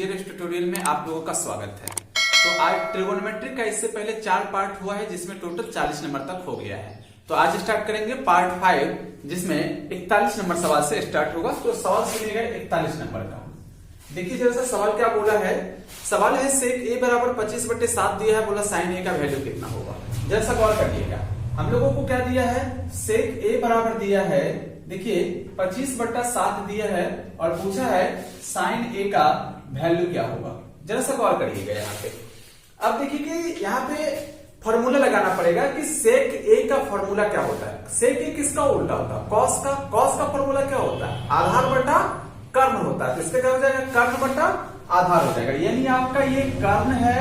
GS tutorial में आप लोगों का स्वागत है। तो आज ट्रिगोनोमेट्री का इससे पहले 4 पार्ट हुआ है जिसमें टोटल 40 नंबर तक हो गया है। तो आज स्टार्ट करेंगे पार्ट 5 जिसमें 41 नंबर सवाल से स्टार्ट होगा। तो सवाल सुनिएगा 41 नंबर का। देखिए जैसा सवाल क्या बोला है, सवाल है सेक ए बराबर 25/7 दिया है, बोला साइन ए का वैल्यू कितना होगा। जैसा गौर करिएगा, हम लोगों को क्या दिया है, सेक ए बराबर दिया है, देखिए 25/7 दिया है और पूछा है साइन ए का वैल्यू क्या होगा। जरा सा गौर करिएगा यहाँ पे। अब देखिए कि यहाँ पे फॉर्मूला लगाना पड़ेगा कि सेक ए का फॉर्मूला क्या होता है। सेक ए किसका उल्टा होता है, कॉस का। कॉस का फॉर्मूला क्या होता है, आधार बटा कर्ण होता है। तो इसका क्या हो जाएगा, कर्ण बटा आधार हो जाएगा। यानी आपका ये कर्ण है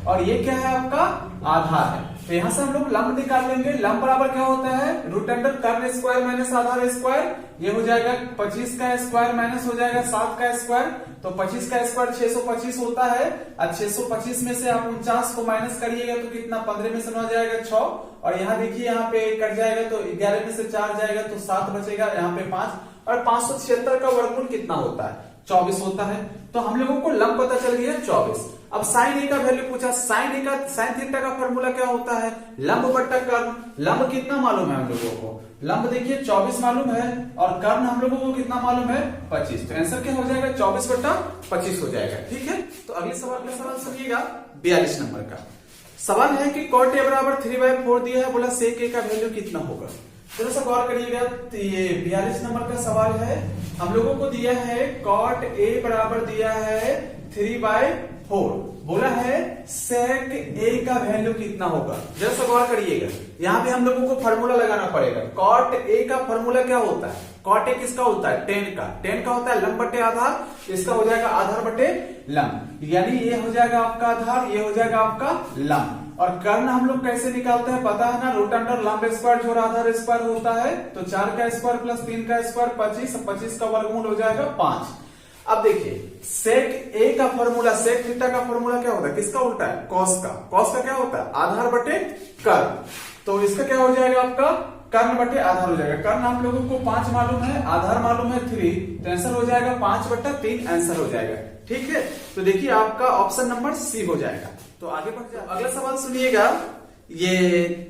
और ये क्या है, आपका आधार है। तो यहां से हम लोग लंब निकाल लेंगे। लंब बराबर क्या होता है, रूट अंडर कर्ण स्क्वायर माइनस आधार स्क्वायर। ये हो जाएगा 25 का स्क्वायर माइनस हो जाएगा 7 का स्क्वायर। तो 25 का स्क्वायर 625 होता है। अब 625 में से आप 49 को माइनस करिएगा तो कितना, 15 में से 9 जाएगा 6। और यहाँ देखिए यहाँ पे कट जाएगा तो 11 में से 4 जाएगा तो 7 बचेगा, यहाँ पे 5। और 576 का वर्गमूल कितना होता है, 24 होता है। तो हम लोगों को लंब पता चल गया 24। अब साइन ए का वैल्यू पूछा, साइन ए का साइन थीटा का फॉर्मूला क्या होता है, लंब बट्टा कर्ण। लंब कितना मालूम है हम लोगों को, लंब देखिए 24 मालूम है और कर्ण हम लोगों को कितना मालूम है, 25। तो आंसर क्या हो जाएगा, 24/25 हो जाएगा। ठीक है। तो अगले सवाल का सवाल सुनिएगा 42 नंबर का। सवाल है कि कॉट ए बराबर 3/4 दिया है, बोला सेक ए का वैल्यू कितना होगा। थोड़ा सा गौर करिएगा। तो ये 42 नंबर का सवाल है, हम लोगों को दिया है कॉट ए बराबर दिया है 3/4, बोला है सेक ए का वैल्यू कितना होगा। जरा सा गौर करिएगा, यहाँ पे हम लोगों को फॉर्मूला लगाना पड़ेगा। कॉट ए का फॉर्मूला क्या होता है, कॉट ए किसका होता है, टेन का होता है लंब बटे आधार। इसका हो जाएगा आधार बटे लंब, यानी ये हो जाएगा आपका आधार, ये हो जाएगा आपका लंब। और कर्ण हम लोग कैसे निकालते हैं पता है ना, रूट अंडर लंब स्क्वायर जोड़ आधार स्क्वायर होता है। तो 4 का स्क्वायर प्लस 3 का स्क्वायर 25, 25 का वर्गमूल हो जाएगा 5। अब देखिए सेक ए का फॉर्मूला, सेक थीटा का फॉर्मूला क्या होता है, किसका उल्टा है, कॉस का। कॉस का क्या होता है, आधार बटे कर्ण। तो इसका क्या हो जाएगा, आपका कर्ण बटे आधार हो जाएगा। कर्ण हम लोगों को 5 मालूम है, आधार मालूम है 3, तो आंसर हो जाएगा 5/3 आंसर हो जाएगा। ठीक है। तो देखिए आपका ऑप्शन नंबर सी हो जाएगा। तो आगे बढ़ जाए, अगला सवाल सुनिएगा ये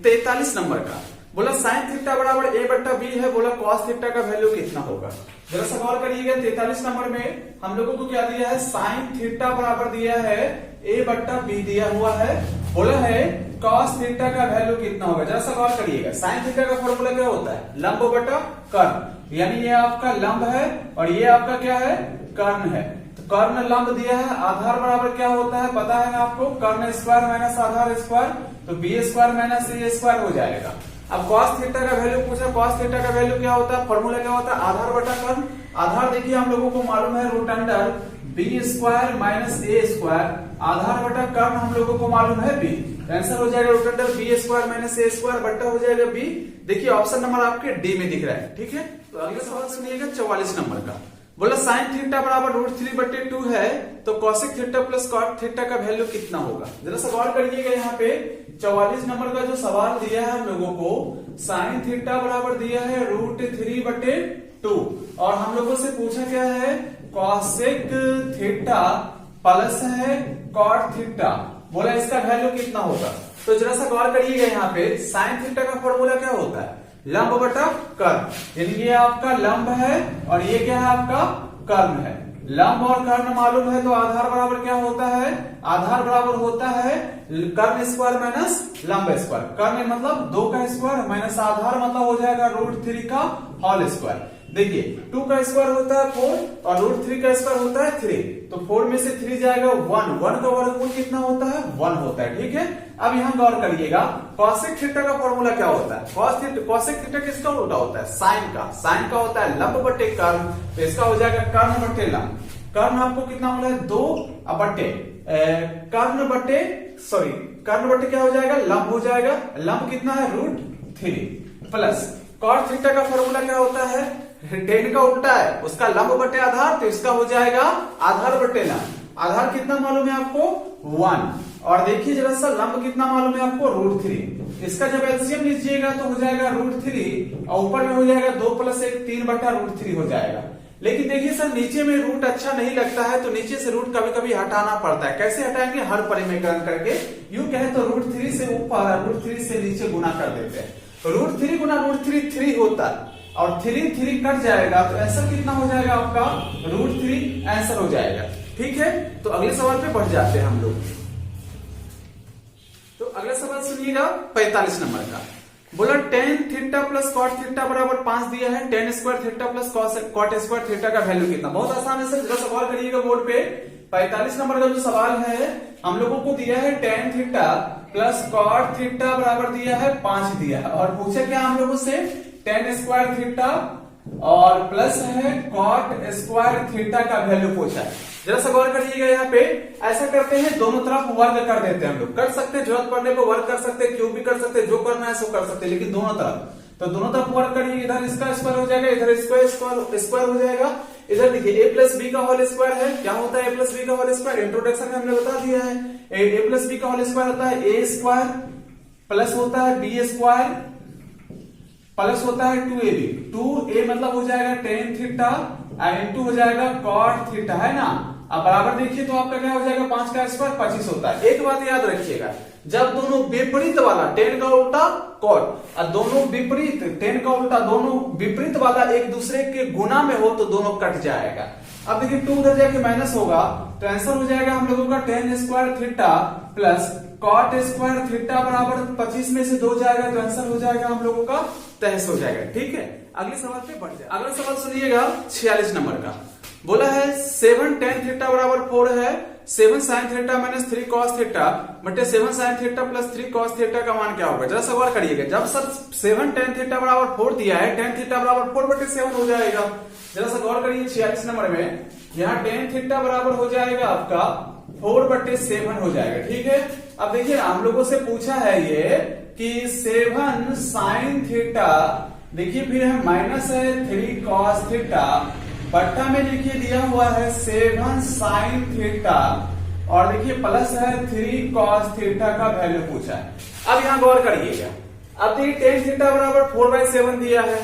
43 नंबर का। बोला साइन थीटा बराबर a/b है, बोला कॉस थीटा का वैल्यू कितना होगा। जरा सा गौर करिएगा, 43 नंबर में हम लोगों को क्या दिया है, साइन थीटा बराबर दिया है a/b दिया हुआ है, बोला है कॉस थीटा का वैल्यू कितना होगा। जरा सा गौर करिएगा, साइन थीटा का फॉर्मूला क्या होता है, लंब बटा कर्ण। यानी ये आपका लंब है और ये आपका क्या है, कर्ण है। कर्ण लंब दिया है, आधार बराबर क्या होता है पता है आपको, कर्ण स्क्वायर माइनस आधार स्क्वायर। तो B square minus a square हो जाएगा। अब कॉस थीटा का वैल्यू पूछा, कॉस थीटा का वैल्यू क्या होता है, फॉर्मूला क्या होता है, आधार बटा कर्ण। आधार देखिए हम लोगों को मालूम है root under B square minus a square, आधार बटा कर्ण हम लोगों को मालूम है बी। आंसर हो जाएगा root under B square minus a square बट्टा हो जाएगा बी। देखिए ऑप्शन नंबर आपके डी में दिख रहा है। ठीक है। तो अगला सवाल सुनिएगा 44 नंबर का। बोला साइन थीटा बराबर √3/2 है, तो cosec theta plus cot theta का वैल्यू कितना होगा। जरा सा गौर करिएगा, यहाँ पे 44 नंबर का जो सवाल दिया है हम लोगों को, साइन थीटा बराबर दिया है √3/2 और हम लोगों से पूछा क्या है, कॉसेक थीटा प्लस है कॉट थीटा, बोला इसका वैल्यू कितना होगा। तो जरा सा गौर करिएगा, यहाँ पे साइन थीटा का फॉर्मूला क्या होता है, लंब बटा कर्ण। यानी ये आपका लंब है और ये क्या है, आपका कर्ण है। लंब और कर्ण मालूम है तो आधार बराबर क्या होता है, आधार बराबर होता है कर्ण स्क्वायर माइनस लंब स्क्वायर। कर्ण मतलब 2 का स्क्वायर माइनस आधार मतलब हो जाएगा √3 का होल स्क्वायर। देखिए 2 का स्क्वायर होता है 4 और √3 का स्क्वायर होता है 3। तो 4 में से 3 जाएगा 1 का वर्गमूल कितना होता है, 1 होता है। ठीक है। अब यहाँ गौर करिएगा, कॉसेक थीटा का फॉर्मूला क्या होता है, कॉसेक थीटा किसका उल्टा होता है, साइन का। साइन का होता है लंब बटे कर्ण, तो इसका हो जाएगा कर्ण बटे लंब। कर्ण आपको कितना मिला है, 2 बटे कर्ण बटे कर्ण बटे क्या हो जाएगा, लंब हो जाएगा। लंब कितना है, √3 प्लस कॉट थीटा का फॉर्मूला क्या होता है, टेन का उल्टा है, उसका लंब बटे आधार, तो इसका हो जाएगा आधार बटे लंब। आधार कितना मालूम है आपको, 1। और देखिए जरा सा लंब कितना मालूम है आपको, √3। इसका जब एलसीएम लीजिएगा तो हो जाएगा √3 और ऊपर में हो जाएगा 2 + 1 3/√3 हो जाएगा। लेकिन देखिए सर नीचे में रूट अच्छा नहीं लगता है, तो नीचे से रूट कभी कभी हटाना पड़ता है। कैसे हटाएंगे? हर परिमेयकरण करके। यूं कहे तो √3 से ऊपर √3 से नीचे गुना कर देते हैं। √3 गुना √3 3 होता है, और 3 कट जाएगा तो आंसर कितना हो जाएगा आपका? √3 आंसर हो जाएगा। ठीक है, तो अगले सवाल पे बढ़ जाते हैं हम लोग। तो अगला सवाल सुनिएगा 45 नंबर का। बोला tan theta plus cot theta बराबर 5 दिया है, tan square theta plus cot square theta का वैल्यू कितना? बहुत आसान है सर, जरा सवाल करिएगा बोर्ड पे। 45 नंबर का जो सवाल है हम लोगों को दिया है tan theta plus cot theta बराबर दिया है 5 दिया है, और पूछे क्या हम लोगों से? tan स्क्वायर थीटा और प्लस है cot स्क्वायर थीटा का वैल्यू पूछा है। जरा सा गौर करिएगा, यहाँ पे ऐसा करते हैं दोनों तरफ वर्ग कर देते हैं हम लोग। कर सकते हैं, जरूरत पड़ने पर वर्ग कर सकते हैं, क्यूब भी कर सकते हैं, जो करना है सो कर सकते हैं, लेकिन दोनों तरफ। तो दोनों तरफ वर्ग करिए, इधर इसका स्क्वायर हो जाएगा, इधर स्क्वायर हो जाएगा। इधर देखिए a प्लस बी का होल स्क्वायर है। क्या होता है a प्लस बी का होल स्क्वायर? इंट्रोडक्शन में हमने बता दिया है। a प्लस बी का होल स्क्वायर होता है a स्क्वायर प्लस होता है b स्क्वायर प्लस होता है 2ab। 2a मतलब हो जाएगा tan थीटा इंटू हो जाएगा cot थीटा, है ना। अब बराबर देखिए तो आपका क्या हो जाएगा? 5 का स्क्वायर 25 होता है। एक बात याद रखिएगा, जब दोनों विपरीत वाला tan का उल्टा cot और दोनों विपरीत tan का उल्टा दोनों विपरीत वाला एक दूसरे के गुना में हो तो दोनों कट जाएगा। अब देखिए 2 उधर जाके माइनस होगा तो आंसर हो जाएगा हम लोगों का tan square theta plus cot square theta बराबर 25 में से 2 जाएगा तो आंसर हो जाएगा हम लोगों का 23 हो जाएगा। ठीक है, अगले सवाल पे बढ़ जाए। अगला सवाल सुनिएगा 46 नंबर का। बोला है 7 tan थीटा बराबर 4 है, 7 sin theta minus 3 cos theta बटे 7 sin theta plus 3 cos theta का मान क्या होगा? जरा सवाल करिएगा। जब सर 7 tan थीटा बराबर 4 दिया है, tan थीटा बराबर 4 बटे 7 हो जाएगा। जरा सा गौर करिए 46 नंबर में, यहाँ tan थीटा बराबर हो जाएगा आपका 4 बटे 7 हो जाएगा। ठीक है, अब देखिए हम लोगों से पूछा है ये कि 7 sin थीटा, देखिए फिर है माइनस है 3 cos थीटा बट्टा में देखिए दिया हुआ है 7 sin थीटा और देखिए प्लस है 3 cos थीटा का वैल्यू पूछा है। अब यहां गौर करिएगा, अब देखिए tan थीटा बराबर 4/7 दिया है,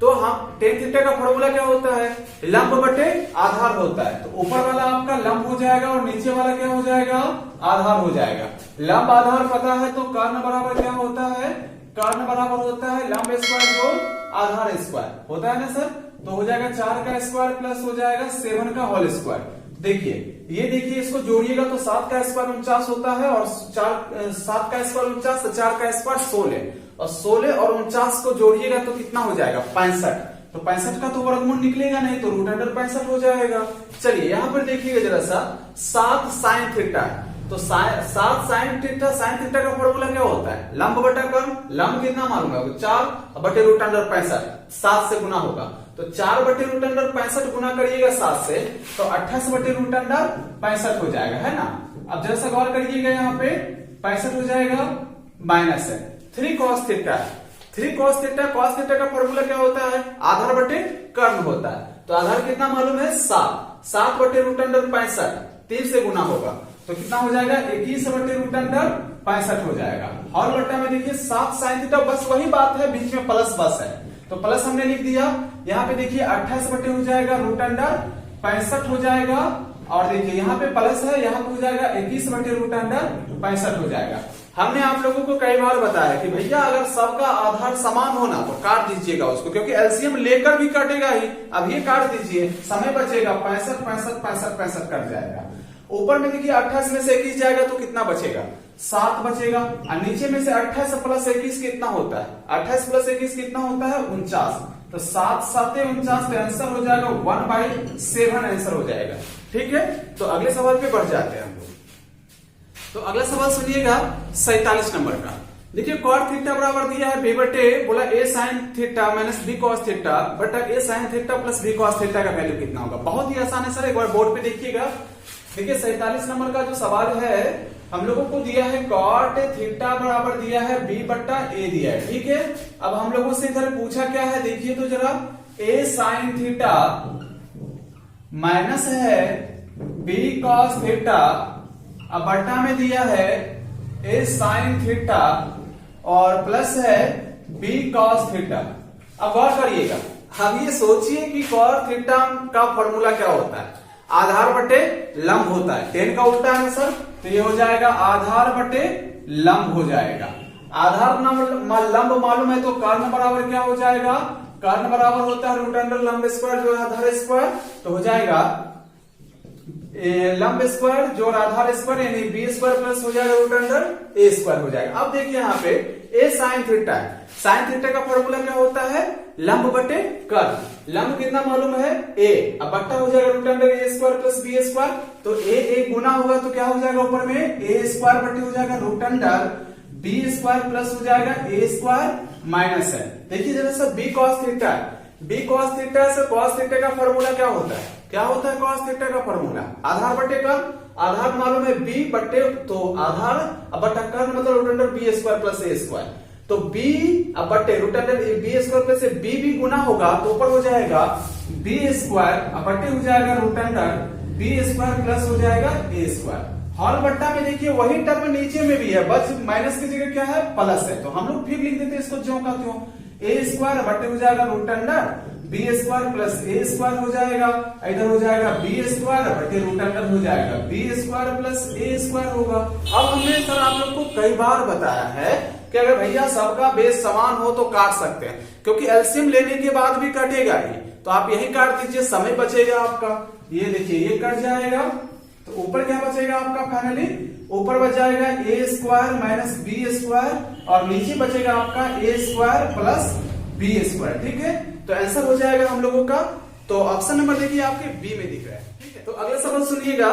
तो हम tan थीटा का फॉर्मूला क्या होता है? लंब बटे आधार होता है। तो ऊपर वाला आपका लंब हो जाएगा और नीचे वाला क्या हो जाएगा? आधार हो जाएगा। लंब आधार पता है तो कर्ण बराबर क्या होता है? कर्ण बराबर होता है लंब स्क्वायर जोड़ आधार स्क्वायर, होता है ना सर। तो हो जाएगा 4 का स्क्वायर प्लस हो जाएगा 7 का होल स्क्वायर। देखिए ये देखिए इसको जोड़िएगा तो 7 का स्क्वायर 49 होता है, और 7 का स्क्वायर 49 तो 4 का स्क्वायर 16, और 16 और 49 को जोड़िएगा तो कितना हो जाएगा? 65। तो 65 का तो वर्गमूल निकलेगा नहीं, तो √65 हो जाएगा। चलिए यहाँ पर देखिएगा जरा सा, 7 sin थीटा, तो 7 sin थीटा का फॉर्मूला क्या होता है? लंब बटा कर्ण। लंब कितना मालूम है? 4 बटे √65, 7 से गुना होगा, तो 4 बटे √65 गुना करिएगा 7 से, तो 28 बटे √65 हो जाएगा, है ना। अब जरा सा गौर करिएगा, यहाँ पे 65 हो जाएगा, माइनस है 3 cos थीटा। 3 cos थीटा का फॉर्मूला क्या होता है? आधार बटे कर्ण होता है। तो आधार कितना मालूम है? 7 बटे √65 3 से गुना होगा तो कितना हो जाएगा? 21 बटे √65 हो जाएगा। और बट्टा में देखिए 7 sin थीटा, बस वही बात है, बीच में प्लस बस है तो प्लस हमने लिख दिया। यहाँ पे देखिए 28 बटे हो जाएगा √65 हो जाएगा, और देखिए यहाँ पे प्लस है, यहाँ पे हो जाएगा 21 बटे √65 हो जाएगा। हमने आप लोगों को कई बार बताया कि भैया अगर सबका आधार समान होना तो काट दीजिएगा उसको, क्योंकि एलसीएम लेकर भी कटेगा ही। अब ये काट दीजिए, समय बचेगा, 65 कट जाएगा। ऊपर में देखिए 28 में से 21 जाएगा तो कितना बचेगा? 7 बचेगा, और नीचे में से 28 प्लस 21 कितना होता है? 28 प्लस 21 कितना होता है? 49। तो 7 7 49, तो आंसर हो जाएगा 1/7 आंसर हो जाएगा। ठीक है, तो अगले सवाल पे बढ़ जाते हैं हम लोग। तो अगला सवाल सुनिएगा 47 नंबर का। देखिए cot थीटा बराबर दिया है b बटे, बोला a sin theta minus b cos theta बटा a sin theta plus b cos theta का वैल्यू कितना होगा? बहुत ही आसान है सर, एक बार बोर्ड पे देखिएगा। देखिए 47 नंबर का जो सवाल है हम लोगों को दिया है cot थीटा बराबर दिया है b बट्टा a दिया है। ठीक है, अब हम लोगों से इधर पूछा क्या है? देखिए तो जरा, a sin थीटा माइनस है b cos थीटा, अब बट्टा में दिया है a sin थीटा और प्लस है b cos थीटा। अब गौर करिएगा, अब ये सोचिए कि cos थीटा का फॉर्मूला क्या होता है, आधार बटे लंब होता है। tan का उल्टा है सर, तो ये हो जाएगा आधार बटे लंब हो जाएगा। आधार लंब मालूम है तो कर्ण बराबर क्या हो जाएगा, कर्ण बराबर होता है रूट अंडर लंब स्क्वायर जो आधार स्क्वायर, तो हो जाएगा लंब स्क्वायर जो आधार स्क्वायर यानी बी स्क्वायर प्लस हो जाएगा रूट अंडर ए स्क्वायर हो जाएगा। अब देखिए यहाँ पे ए साइन थीटा है, साइन थीटा का फॉर्मूला क्या होता है, लंब बटे कर्ण। लंब कितना मालूम है ए, अब बट्टा हो जाएगा रूट अंडर ए स्क्वायर प्लस बी स्क्वायर, तो ए गुना होगा तो क्या हो जाएगा ऊपर में ए स्क्वायर बटे हो जाएगा root under B square plus हो जाएगा ए स्क्वायर माइनस है। देखिए जरा सर बी कॉस थीटा है, बी कॉस थीटा है, कॉस थीटा का फॉर्मूला क्या होता है, क्या होता है कॉस थीटा का फॉर्मूला, आधार बटे कर्ण। आधार मालूम है बी बटे तो आधार अब बटा कर्ण मतलब root under B square plus a square, तो बी अब बटे root under B square plus b भी गुना होगा तो ऊपर हो जाएगा बी स्क्वायर अब बटे हो जाएगा root under B square plus हो जाएगा ए स्क्वायर। हॉल बट्टा में देखिए वही टर्म नीचे में भी है, बस माइनस की जगह क्या है प्लस है, तो हम लोग फिर लिख देते हैं इसको ज्यों का त्यों, ए स्क्वायर बटे हो जाएगा root under B square plus a square हो जाएगा, इधर हो जाएगा बी स्क्वायर बटे रूट अंडर हो जाएगा b square plus a square होगा। अब हमने सर आप लोग को कई बार बताया है कि अगर भैया सबका बेस समान हो तो काट सकते हैं, क्योंकि एलसीएम लेने के बाद भी कटेगा ही, तो आप यही काट दीजिए, समय बचेगा आपका। ये देखिए ये कट जाएगा तो ऊपर क्या बचेगा आपका, फाइनली ऊपर बच जाएगा A square minus B square और नीचे बचेगा आपका ए स्क्वायर प्लस बी स्क्वायर। ठीक है, तो आंसर हो जाएगा हम लोगों का, तो ऑप्शन नंबर देखिए आपके बी में दिख रहा है। ठीक है, तो अगला सवाल सुनिएगा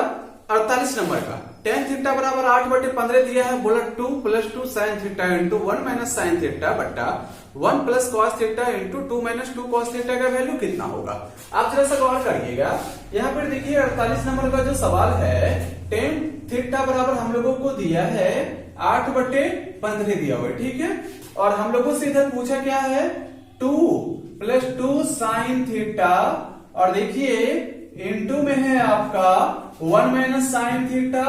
48 नंबर का, tan थीटा बराबर 8/15 दिया है, बोला 2 + 2 sin theta into 1 - sin theta बट्टा 1 + cos theta into 2 - 2 cos theta का वैल्यू कितना होगा। आप जरा सा गौर करिएगा, यहाँ पर देखिए 48 नंबर का जो सवाल है tan थीटा बराबर हम लोगों को दिया है 8/15 दिया हुआ है। ठीक है, और हम लोगों से इधर पूछा क्या है 2 + 2 sin थीटा और देखिए इंटू में है आपका 1 - sin थीटा,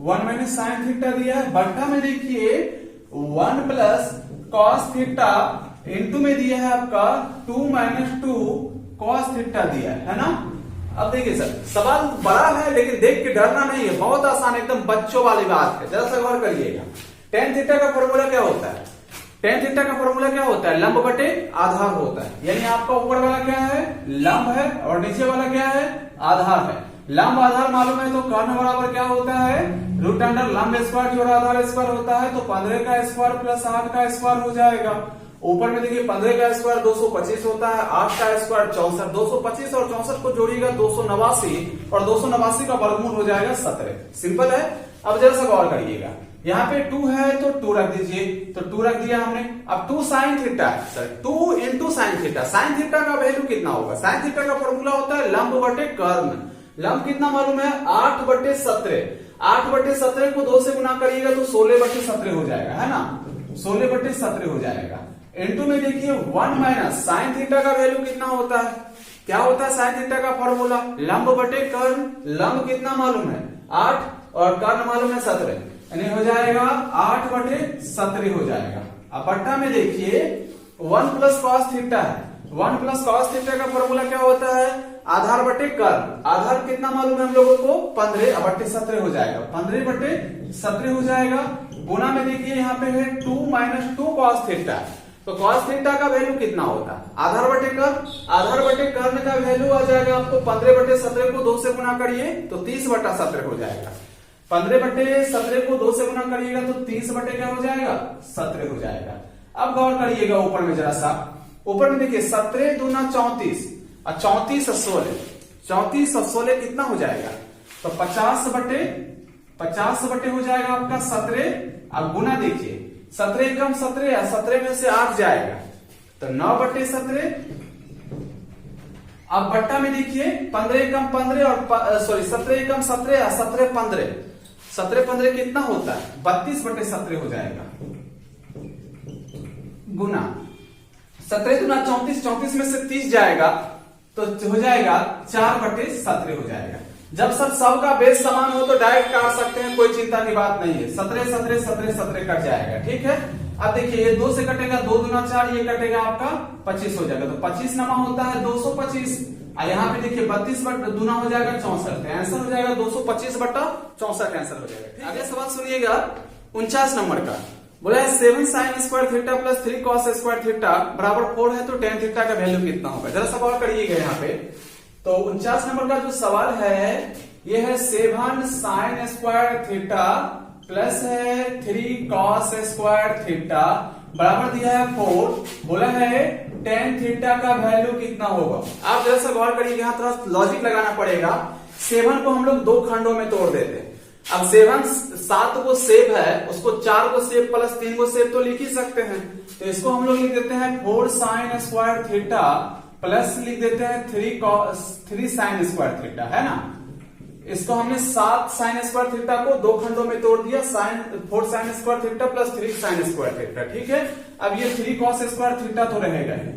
1 - sin थीटा दिया है, बट्टा में देखिए 1 + cos थीटा इंटू में दिया है आपका 2 - 2 cos थीटा दिया है ना। अब देखिए सर सवाल बड़ा है लेकिन देख के डरना नहीं है, बहुत आसान एकदम बच्चों वाली बात है, जरा सा गौर करिएगा। tan थीटा का फॉर्मूला क्या होता है, tan थीटा का फॉर्मूला क्या होता है, लंब बटे आधार होता है, यानी आपका ऊपर वाला क्या है लंब है और नीचे वाला क्या है आधार है। लंब आधार मालूम है तो कर्ण बराबर क्या होता है रूट अंडर लंब स्क्वायर जो आधार स्क्वायर होता है, तो 15 का स्क्वायर प्लस 8 का स्क्वायर हो जाएगा। ऊपर में देखिए 15 का स्क्वायर 225 होता है, 8 का स्क्वायर 64, 225 और 64 को जोड़िएगा 289 और 289 का वर्गमूल हो जाएगा 17। सिंपल है। अब जरा सा गौर करिएगा, यहाँ पे 2 है तो 2 रख दीजिए, तो 2 रख दिया हमने। अब 2 sin theta sir 2 × sin theta, sin theta का वैल्यू कितना होगा, sin थीटा का फॉर्मूला होता है लंब बटे कर्ण। लंब कितना मालूम है 8/17, 8/17 को 2 से गुना करिएगा तो 16/17 हो जाएगा, है ना, 16/17 हो जाएगा। इंटू में देखिए 1 - sin थीटा का वैल्यू कितना होता है, क्या होता है sin थीटा का फॉर्मूला लंब बटे कर्ण। लंब कितना मालूम है 8 और कर्ण मालूम है 17, यानी हो जाएगा 8/17 हो जाएगा। अब बट्टा में देखिए 1 + cos थीटा है, 1 + cos थीटा का फॉर्मूला क्या होता है आधार बटे कर्ण। आधार कितना मालूम है हम लोगों को 15/17 हो जाएगा, 15/17 हो जाएगा। गुना में देखिए यहाँ पे है 2 - 2 cos थीटा, तो cos थीटा का वैल्यू कितना होता है आधार बटे कर्ण। आधार बटे कर्ण का वैल्यू आ जाएगा आपको 15/17 को 2 से गुना करिए तो 30/17 हो जाएगा। 15/17 को 2 से गुना करिएगा तो 30 क्या हो जाएगा 17 हो जाएगा। अब गौर करिएगा ऊपर में जरा सा, ऊपर में देखिए 17 × 2 = 34 और 34 × 16, 34 × 16 कितना हो जाएगा तो 50/50 हो जाएगा आपका 17। अब गुना देखिए 17 × 17 17 में से 8 जाएगा तो 9/17। अब बट्टा में देखिए 15 × 15 और सॉरी 17 × 17 17 15, 17 15 कितना होता है 32/17 हो जाएगा। गुना 17 × 34, 34 में से 30 जाएगा तो हो जाएगा 4/17 हो जाएगा। जब सब का बेस समान हो तो डायरेक्ट काट सकते हैं, कोई चिंता की बात नहीं है। 17 17 17 17 कट जाएगा, ठीक है। अब देखिए ये 2 से कटेगा, 2 दूना 4, ये कटेगा आपका 25 हो जाएगा। तो 25 नमा होता है 225। यहाँ पे देखिए 32 दूना हो जाएगा 64, आंसर हो जाएगा 225/64 आंसर हो जाएगा। अगला सवाल सुनिएगा 49 नंबर का। बोला है 7 sin square theta plus 3 cos square theta बराबर 4 है, तो tan थीटा का वैल्यू कितना होगा? जरा सवाल करिएगा यहाँ पे। तो 49 नंबर का जो सवाल है ये है 7 sin स्क्वायर थीटा प्लस है 3 cos स्क्वायर थीटा बराबर दिया है 4। बोला है tan थीटा का वैल्यू कितना होगा? आप जरा सा गौर करिए, यहाँ थोड़ा लॉजिक लगाना पड़ेगा। 7 को हम लोग 2 खंडों में तोड़ देते हैं। अब 7 को सेव है, उसको 4 को सेव प्लस 3 को सेव तो लिख ही सकते हैं। तो इसको हम लोग लिख देते हैं 4 sin स्क्वायर थीटा प्लस लिख देते हैं 3 sin स्क्वायर थीटा, है ना। इसको हमने 7 sin स्क्वायर थीटा को 2 खंडों में तोड़ दिया, 4 sin square theta plus 3 sin square theta, ठीक है। अब ये 3 cos स्क्वायर थीटा तो रहेगा ही।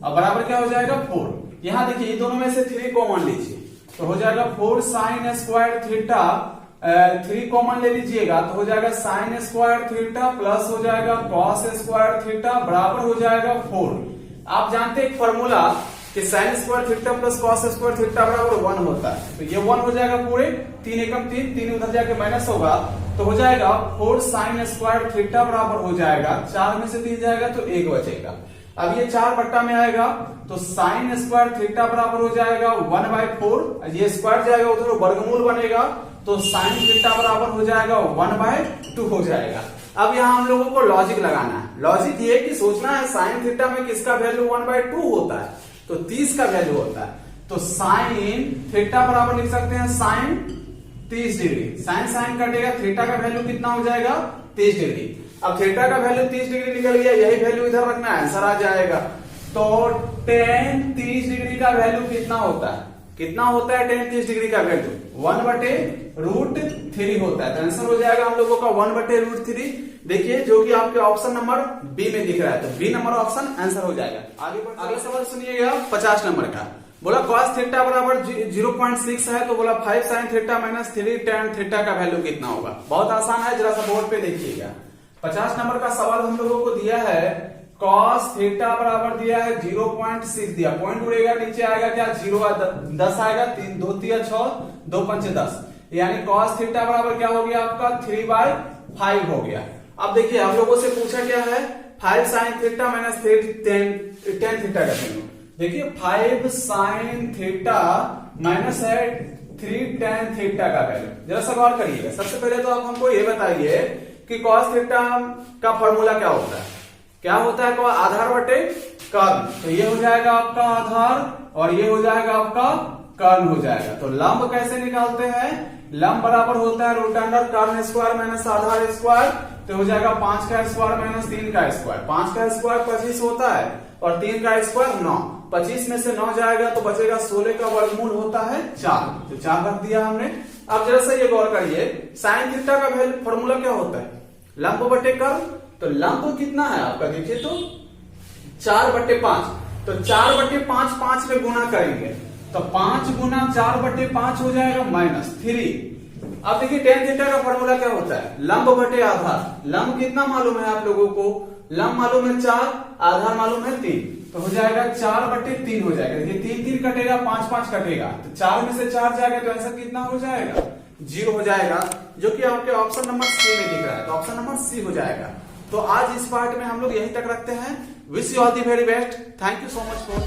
अब बराबर क्या हो जाएगा 4। यहाँ देखिए ये दोनों में से 3 कॉमन लीजिए, तो हो जाएगा 4 sin स्क्वायर थीटा, 3 कॉमन ले लीजिएगा तो हो जाएगा sin स्क्वायर थीटा प्लस हो जाएगा cos स्क्वायर थीटा बराबर हो जाएगा 4। आप जानते हैं फॉर्मूला कि sin square theta plus cos square theta बराबर 1 होता है। तो ये 1 हो जाएगा पूरे, 3 एकम 3, 3 उधर जाके माइनस होगा, तो हो जाएगा 4 sin स्क्वायर थीटा बराबर हो जाएगा 4 में से 3 जाएगा तो 1 बचेगा। अब ये 4 बट्टा में आएगा तो sin स्क्वायर थीटा बराबर हो जाएगा 1/4, ये स्क्वायर जाएगा उधर वर्गमूल बनेगा, तो sin थीटा बराबर हो जाएगा 1/2 हो जाएगा। अब यहाँ हम लोगों को लॉजिक लगाना है। लॉजिक ये कि सोचना है sin थीटा में किसका वैल्यू 1/2 होता है, तो 30 का वैल्यू होता है। तो sin थीटा बराबर लिख सकते हैं sin 30 डिग्री। sin कटेगा, थीटा का वैल्यू कितना हो जाएगा 30 डिग्री। अब थीटा का वैल्यू 30 डिग्री निकल गया, यही वैल्यू इधर रखना, आंसर आ जाएगा। तो tan 30 डिग्री का वैल्यू कितना होता है? कितना होता है tan 30 डिग्री का वैल्यू? 1/√3 होता है। तो आंसर हो जाएगा हम लोगों का 1/√3। देखिए जो कि आपके ऑप्शन नंबर बी में दिख रहा है, तो बी नंबर ऑप्शन आंसर हो जाएगा। आगे अगला सवाल सुनिएगा 50 नंबर का। बोला cos थीटा बराबर 0.6 है, तो बोला 5 sin theta minus 3 tan theta का वैल्यू कितना होगा? बहुत आसान है, जरा सा बोर्ड पे देखिएगा। 50 नंबर का सवाल हम लोगों को दिया है cos थीटा बराबर दिया है 0.6 दिया, पॉइंट उड़ेगा नीचे आएगा क्या 0 10 आएगा, 3 2 3 6 2 5 10, यानी cos थीटा बराबर क्या हो गया आपका 3/5 हो गया। अब देखिए हम लोगों से पूछा क्या है 5 sin theta minus 3 tan theta का वैल्यू। देखिए 5 sin थीटा माइनस है 3 tan थीटा का वैल्यू। जरा सा गौर करिएगा। सबसे पहले तो आप हमको ये बताइए कि cos थीटा का फॉर्मूला क्या होता है? क्या होता है? आधार बटे कर्ण। तो ये हो जाएगा आपका आधार और ये हो जाएगा आपका कर्ण हो जाएगा। तो लंब कैसे निकालते हैं? लंब बराबर होता है रूट अंडर कर्ण स्क्वायर माइनस आधार स्क्वायर। तो हो जाएगा 5 का स्क्वायर माइनस 3 का स्क्वायर। 5 का स्क्वायर 25 होता है और 3 का स्क्वायर 9। 25 में से 9 जाएगा तो बचेगा 16 का वर्गमूल होता है 4। तो 4 रख दिया हमने। अब जरा सा ये गौर करिए साइन थीटा का वैल्यू फॉर्मूला क्या होता है? लंब बटे कर्ण। तो लंब कितना है आपका? देखिए तो 4/5। तो 4/5 5 में गुना करेंगे तो 5 गुना 4/5 हो जाएगा -3। अब देखिए tan थीटा का फॉर्मूला क्या होता है? लंब बटे आधार। लंब कितना मालूम है आप लोगों को? लंब मालूम है 4, आधार मालूम है 3। तो हो जाएगा 4/3 हो जाएगा। देखिए 3 3 कटेगा, 5 5 कटेगा, तो 4 में से 4 जाएगा तो आंसर कितना हो जाएगा? 0 हो जाएगा, जो कि आपके ऑप्शन नंबर सी में दिख रहा है। तो ऑप्शन नंबर सी हो जाएगा। तो आज इस पार्ट में हम लोग यहीं तक रखते हैं। Wish you all the very best. Thank you so much for